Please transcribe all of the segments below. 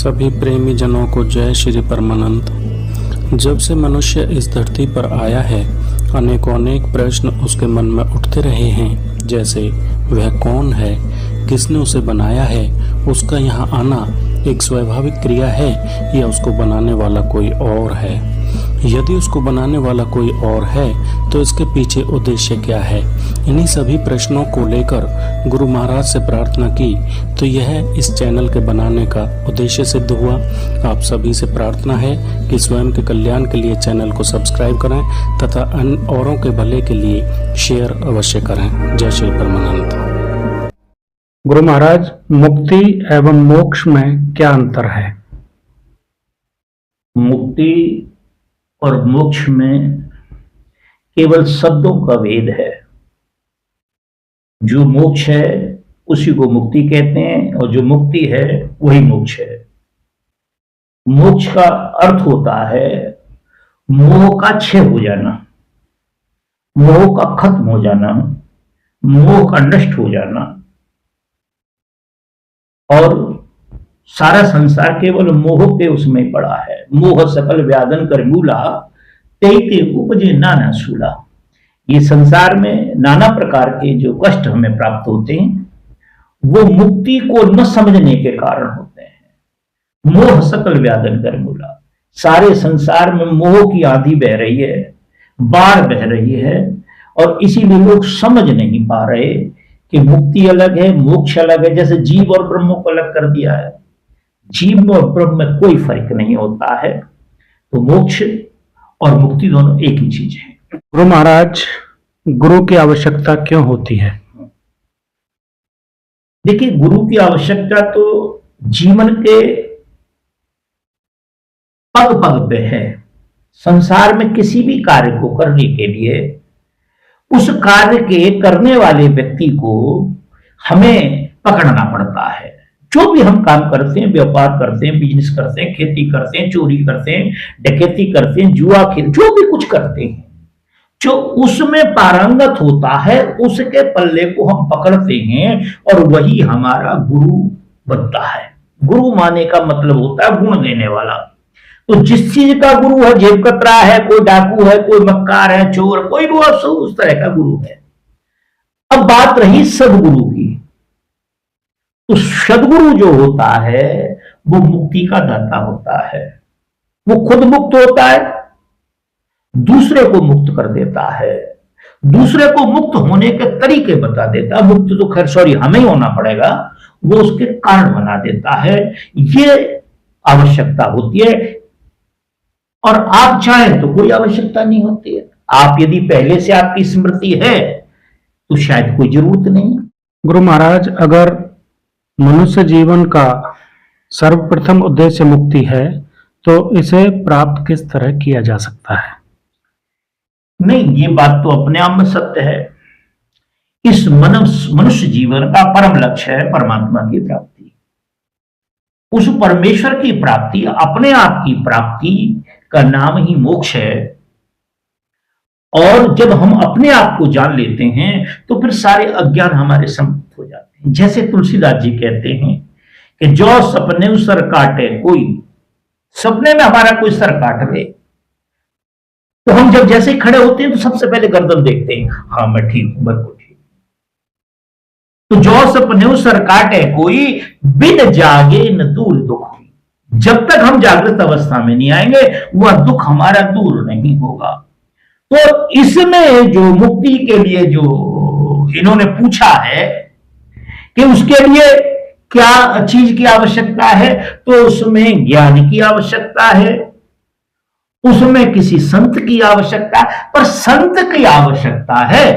सभी प्रेमी जनों को जय श्री परमानंद। जब से मनुष्य इस धरती पर आया है, अनेकों अनेक प्रश्न उसके मन में उठते रहे हैं, जैसे वह कौन है, किसने उसे बनाया है, उसका यहाँ आना एक स्वाभाविक क्रिया है या उसको बनाने वाला कोई और है। यदि उसको बनाने वाला कोई और है तो इसके पीछे उद्देश्य क्या है। इन्हीं सभी प्रश्नों को लेकर गुरु महाराज से प्रार्थना की तो यह इस चैनल के बनाने का उद्देश्य सिद्ध हुआ। आप सभी से प्रार्थना है कि स्वयं के कल्याण के लिए चैनल को सब्सक्राइब करें तथा अन्य औरों के भले के लिए शेयर अवश्य करें। जय श्री परमानंद। गुरु महाराज, मुक्ति एवं मोक्ष में क्या अंतर है? मुक्ति और मोक्ष में केवल शब्दों का भेद है। जो मोक्ष है उसी को मुक्ति कहते हैं और जो मुक्ति है वही मोक्ष है। मोक्ष का अर्थ होता है मोह का क्षय हो जाना, मोह का खत्म हो जाना, मोह का नष्ट हो जाना। और सारा संसार केवल मोह के उसमें पड़ा है। मोह सकल व्याधन कर मूला, तेते उपजे नाना सूला। ये संसार में नाना प्रकार के जो कष्ट हमें प्राप्त होते हैं वो मुक्ति को न समझने के कारण होते हैं। मोह सकल व्याधन कर मूला, सारे संसार में मोह की आंधी बह रही है, बाढ़ बह रही है और इसीलिए लोग समझ नहीं पा रहे कि मुक्ति अलग है, मोक्ष अलग है। जैसे जीव और ब्रह्म को अलग कर दिया है। जीव और ब्रह्म में कोई फर्क नहीं होता है। तो मोक्ष और मुक्ति दोनों एक ही चीज है। गुरु महाराज, गुरु की आवश्यकता क्यों होती है? देखिए, गुरु की आवश्यकता तो जीवन के पग पग पे है। संसार में किसी भी कार्य को करने के लिए उस कार्य के करने वाले व्यक्ति को हमें पकड़ना पड़ता है। जो भी हम काम करते हैं, व्यापार करते हैं, बिजनेस करते हैं, खेती करते हैं, चोरी करते हैं, डकैती करते हैं, जुआ खेल, जो भी कुछ करते हैं, जो उसमें पारंगत होता है उसके पल्ले को हम पकड़ते हैं और वही हमारा गुरु बनता है। गुरु माने का मतलब होता है गुण देने वाला। तो जिस चीज का गुरु है, जेब कतरा है, कोई डाकू है, कोई मक्कार है, चोर, कोई भी उस तरह का गुरु है। अब बात रही सदगुरु की। तो सदगुरु जो होता है वो मुक्ति का दाता होता है। वो खुद मुक्त होता है, दूसरे को मुक्त कर देता है, दूसरे को मुक्त होने के तरीके बता देता है। मुक्त तो खैर सॉरी हमें ही होना पड़ेगा, वो उसके कारण बना देता है। ये आवश्यकता होती है। और आप चाहें तो कोई आवश्यकता नहीं होती है। आप यदि पहले से आपकी स्मृति है तो शायद कोई जरूरत नहीं। गुरु महाराज, अगर मनुष्य जीवन का सर्वप्रथम उद्देश्य मुक्ति है तो इसे प्राप्त किस तरह किया जा सकता है? नहीं, ये बात तो अपने आप में सत्य है। इस मनुष्य जीवन का परम लक्ष्य है परमात्मा की प्राप्ति। उस परमेश्वर की प्राप्ति, अपने आप की प्राप्ति का नाम ही मोक्ष है। और जब हम अपने आप को जान लेते हैं तो फिर सारे अज्ञान हमारे समाप्त हो जाते हैं। जैसे तुलसीदास जी कहते हैं कि जो सपने सर काटे कोई, सपने में हमारा कोई सर काट ले तो हम जब जैसे खड़े होते हैं तो सबसे पहले गर्दन देखते हैं, हाँ मैं ठीक हूं, बिल्कुल ठीक। तो जो सपने सर काटे कोई, बिन जागे न दूर दुख। जब तक हम जागृत अवस्था में नहीं आएंगे वह दुख हमारा दूर नहीं होगा। तो इसमें जो मुक्ति के लिए जो इन्होंने पूछा है कि उसके लिए क्या चीज की आवश्यकता है, तो उसमें ज्ञान की आवश्यकता है, उसमें किसी संत की आवश्यकता है। पर संत की आवश्यकता है,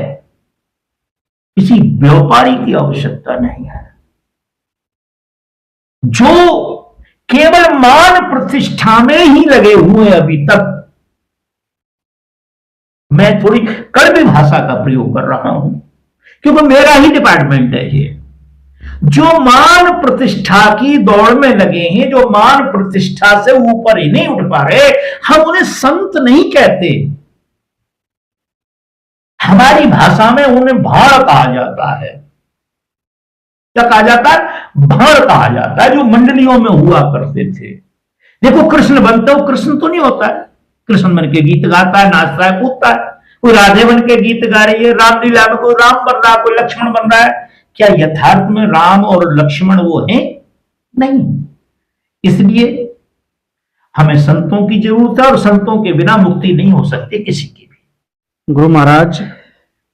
किसी व्यापारी की आवश्यकता नहीं है। जो केवल मान प्रतिष्ठा में ही लगे हुए अभी तक, मैं थोड़ी कड़वी भाषा का प्रयोग कर रहा हूं क्योंकि मेरा ही डिपार्टमेंट है ये। जो मान प्रतिष्ठा की दौड़ में लगे हैं, जो मान प्रतिष्ठा से ऊपर ही नहीं उठ पा रहे, हम उन्हें संत नहीं कहते। हमारी भाषा में उन्हें भाड़ कहा जाता है। क्या कहा जाता है? भाड़ कहा जाता है, जो मंडलियों में हुआ करते थे। देखो कृष्ण बनता है, वो कृष्ण तो नहीं होता है, कृष्ण बन के गीत गाता है, नाचता है, कूदता है। कोई राधे बन के गीत गा रही है, रामलीला में कोई राम बन रहा है, कोई लक्ष्मण बन रहा है। क्या यथार्थ में राम और लक्ष्मण वो हैं? नहीं। इसलिए हमें संतों की जरूरत है, और संतों के बिना मुक्ति नहीं हो सकती किसी की भी। गुरु महाराज,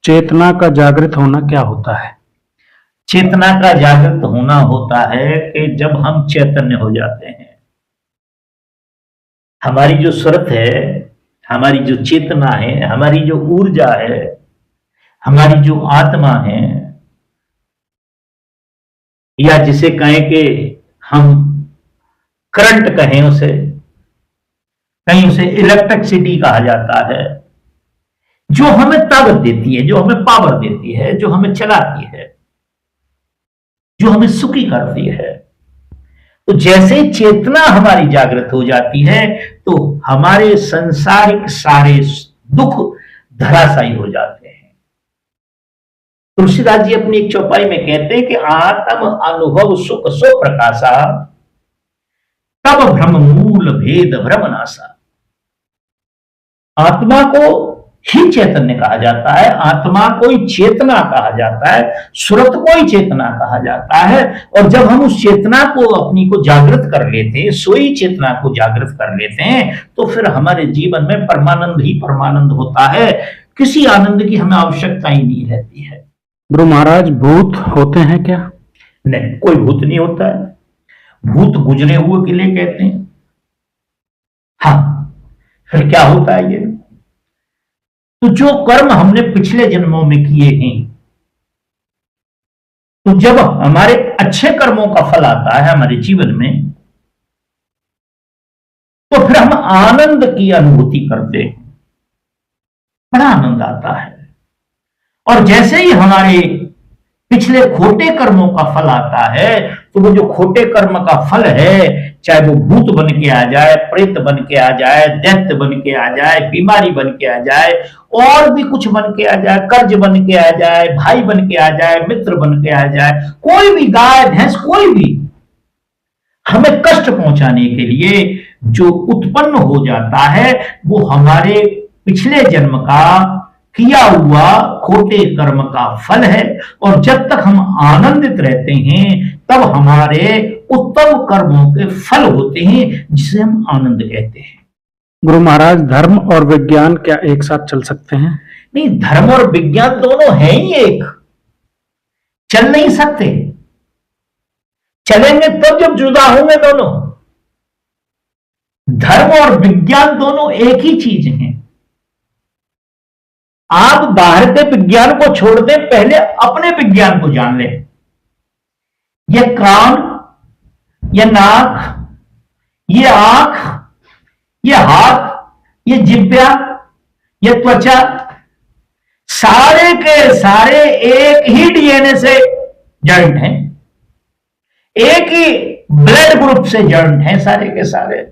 चेतना का जागृत होना क्या होता है? चेतना का जागृत होना होता है कि जब हम चैतन्य हो जाते हैं, हमारी जो सुरत है, हमारी जो चेतना है, हमारी जो ऊर्जा है, हमारी जो आत्मा है, या जिसे कहें कि हम करंट कहें, उसे कहीं उसे इलेक्ट्रिसिटी कहा जाता है, जो हमें ताकत देती है, जो हमें पावर देती है, जो हमें चलाती है, जो हमें सुखी करती है। तो जैसे चेतना हमारी जागृत हो जाती है तो हमारे संसारिक सारे दुख धराशायी हो जाते हैं। तुलसीदास जी अपनी एक चौपाई में कहते हैं कि आत्म अनुभव सुख सो प्रकाशा, तब भ्रम मूल भेद भ्रम नासा। आत्मा को ही चैतन्य कहा जाता है, आत्मा को ही चेतना कहा जाता है, सुरत को ही चेतना कहा जाता है। और जब हम उस चेतना को अपनी को जागृत कर लेते हैं, सोई चेतना को जागृत कर लेते हैं, तो फिर हमारे जीवन में परमानंद ही परमानंद होता है। किसी आनंद की हमें आवश्यकता ही नहीं रहती है। गुरु महाराज, भूत होते हैं क्या? नहीं, कोई भूत नहीं होता है। भूत गुजरे हुए के लिए कहते हैं। हाँ, फिर क्या होता है? ये तो जो कर्म हमने पिछले जन्मों में किए हैं, तो जब हमारे अच्छे कर्मों का फल आता है हमारे जीवन में, तो फिर हम आनंद की अनुभूति करते हैं, बड़ा आनंद आता है। और जैसे ही हमारे पिछले खोटे कर्मों का फल आता है, तो वो जो खोटे कर्म का फल है, चाहे वो भूत बन के आ जाए, प्रेत बन के आ जाए, दैत्य बन के आ जाए, बीमारी बन के आ जाए, और भी कुछ बन के आ जाए, कर्ज बन के आ जाए, भाई बन के आ जाए, मित्र बन के आ जाए, कोई भी गाय भैंस, कोई भी हमें कष्ट पहुंचाने के लिए जो उत्पन्न हो जाता है, वो हमारे पिछले जन्म का किया हुआ खोटे कर्म का फल है। और जब तक हम आनंदित रहते हैं, तब हमारे उत्तम कर्मों के फल होते हैं, जिसे हम आनंद कहते हैं। गुरु महाराज, धर्म और विज्ञान क्या एक साथ चल सकते हैं? नहीं, धर्म और विज्ञान दोनों हैं ही एक, चल नहीं सकते। चलेंगे तब जब जुदा होंगे दोनों। धर्म और विज्ञान दोनों एक ही चीज हैं। आप बाहर के विज्ञान को छोड़ दें, पहले अपने विज्ञान को जान लें। ये कान, ये नाक, ये आंख, ये हाथ, ये जिह्वा, ये त्वचा, सारे के सारे एक ही डीएनए से जॉइंट हैं, एक ही ब्लड ग्रुप से जॉइंट हैं सारे के सारे।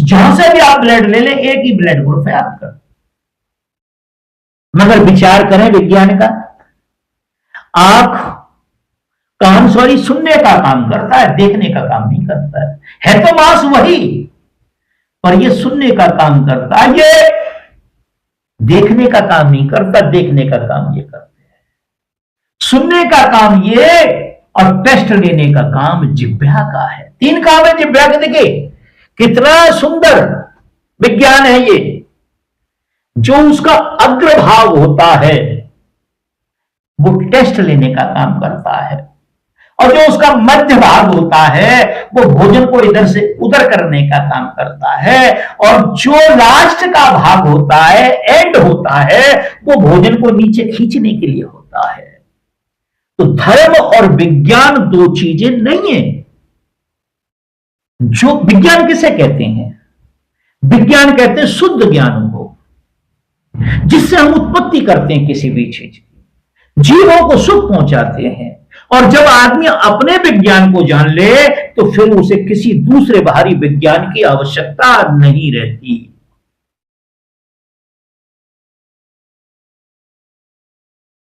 जहां से भी आप ब्लड ले लें, एक ही ब्लड ग्रुप है आपका। मगर विचार करें विज्ञान का, आंख कान सुनने का काम करता है, देखने का काम नहीं करता है तो मांस वही, पर ये सुनने का काम करता है, ये देखने का काम नहीं करता, देखने का काम ये करते हैं। सुनने का काम ये, और टेस्ट लेने का काम जिह्वा का है। 3 काम है जिह्वा के। देखिए कितना सुंदर विज्ञान है ये। जो उसका अग्रभाग होता है वो टेस्ट लेने का काम करता है, और जो उसका मध्य भाग होता है वो भोजन को इधर से उधर करने का काम करता है, और जो लास्ट का भाग होता है, एंड होता है, वो भोजन को नीचे खींचने के लिए होता है। तो धर्म और विज्ञान 2 चीजें नहीं है। जो विज्ञान किसे कहते हैं? विज्ञान कहते हैं शुद्ध ज्ञान को, जिससे हम उत्पत्ति करते हैं किसी भी चीज की, जीवों को सुख पहुंचाते हैं। और जब आदमी अपने विज्ञान को जान ले, तो फिर उसे किसी दूसरे बाहरी विज्ञान की आवश्यकता नहीं रहती।